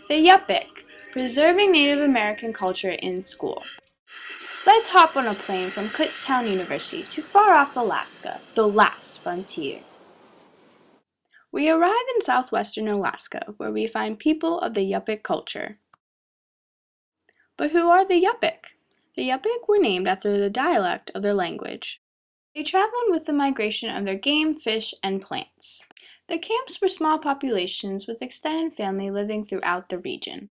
The Yupik, Preserving Native American Culture in School. Let's hop on a plane from Kutztown University to far-off Alaska, the last frontier. We arrive in southwestern Alaska, where we find people of the Yupik culture. But who are the Yupik? The Yupik were named after the dialect of their language. They traveled with the migration of their game, fish, and plants. The camps were small populations with extended family living throughout the region.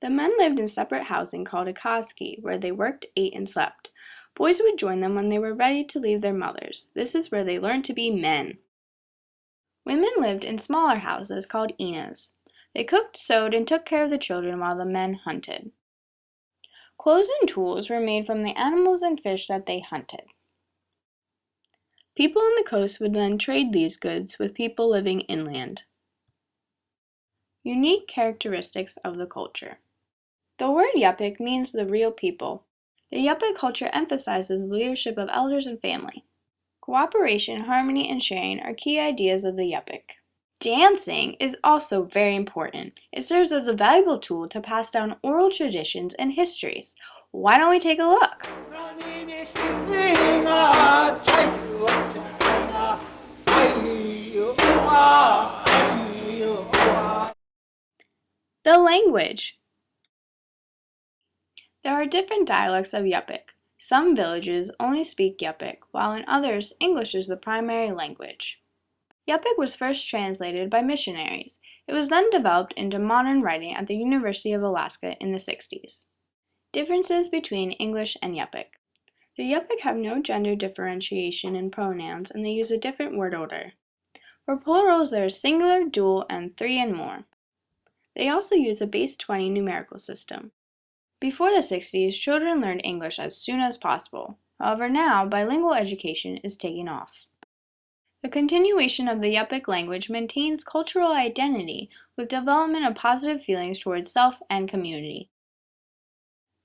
The men lived in separate housing called a koski, where they worked, ate, and slept. Boys would join them when they were ready to leave their mothers. This is where they learned to be men. Women lived in smaller houses called inas. They cooked, sewed, and took care of the children while the men hunted. Clothes and tools were made from the animals and fish that they hunted. People on the coast would then trade these goods with people living inland. Unique characteristics of the culture. The word Yupik means the real people. The Yupik culture emphasizes the leadership of elders and family. Cooperation, harmony, and sharing are key ideas of the Yupik. Dancing is also very important. It serves as a valuable tool to pass down oral traditions and histories. Why don't we take a look? The language. There are different dialects of Yupik. Some villages only speak Yupik, while in others, English is the primary language. Yupik was first translated by missionaries. It was then developed into modern writing at the University of Alaska in the 60s. Differences between English and Yupik. The Yupik have no gender differentiation in pronouns, and they use a different word order. For plurals, there is singular, dual, and three and more. They also use a base 20 numerical system. Before the 60s, children learned English as soon as possible. However, now, bilingual education is taking off. The continuation of the Yupik language maintains cultural identity with development of positive feelings towards self and community.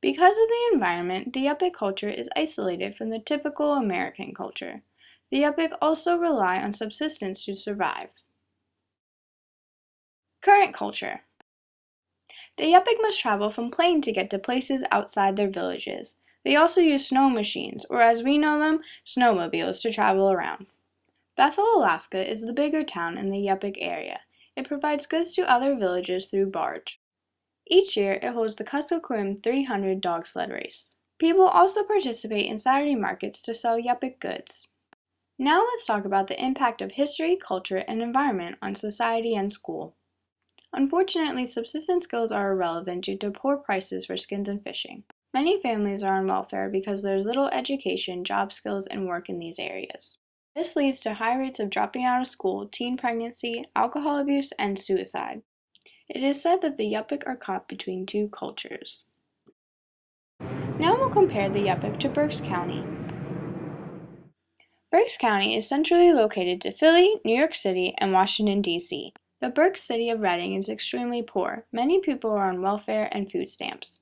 Because of the environment, the Yupik culture is isolated from the typical American culture. The Yupik also rely on subsistence to survive. Current culture. The Yupik must travel from plane to get to places outside their villages. They also use snow machines, or as we know them, snowmobiles, to travel around. Bethel, Alaska is the bigger town in the Yupik area. It provides goods to other villages through barge. Each year, it holds the Kuskokwim 300 dog sled race. People also participate in Saturday markets to sell Yupik goods. Now let's talk about the impact of history, culture, and environment on society and school. Unfortunately, subsistence skills are irrelevant due to poor prices for skins and fishing. Many families are on welfare because there's little education, job skills, and work in these areas. This leads to high rates of dropping out of school, teen pregnancy, alcohol abuse, and suicide. It is said that the Yupik are caught between two cultures. Now we'll compare the Yupik to Berks County. Berks County is centrally located to Philly, New York City, and Washington, D.C. The Berks city of Redding is extremely poor. Many people are on welfare and food stamps.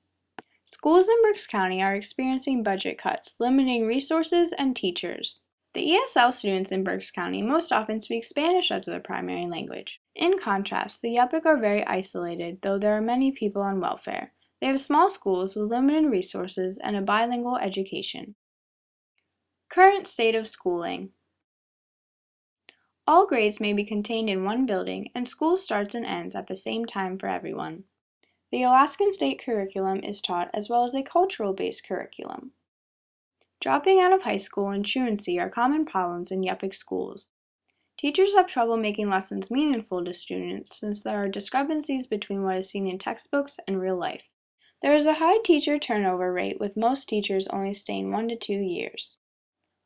Schools in Berks County are experiencing budget cuts, limiting resources and teachers. The ESL students in Berks County most often speak Spanish as their primary language. In contrast, the Yupik are very isolated, though there are many people on welfare. They have small schools with limited resources and a bilingual education. Current state of schooling. All grades may be contained in one building, and school starts and ends at the same time for everyone. The Alaskan state curriculum is taught as well as a cultural-based curriculum. Dropping out of high school and truancy are common problems in Yupik schools. Teachers have trouble making lessons meaningful to students since there are discrepancies between what is seen in textbooks and real life. There is a high teacher turnover rate, with most teachers only staying 1 to 2 years.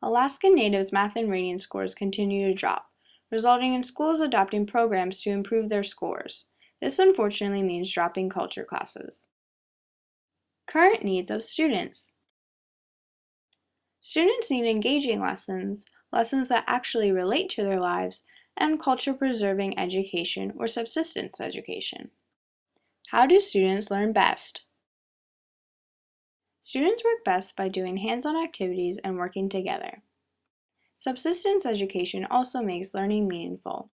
Alaskan Natives' math and reading scores continue to drop, resulting in schools adopting programs to improve their scores. This unfortunately means dropping culture classes. Current needs of students. Students need engaging lessons that actually relate to their lives, and culture-preserving education or subsistence education. How do students learn best? Students work best by doing hands-on activities and working together. Subsistence education also makes learning meaningful.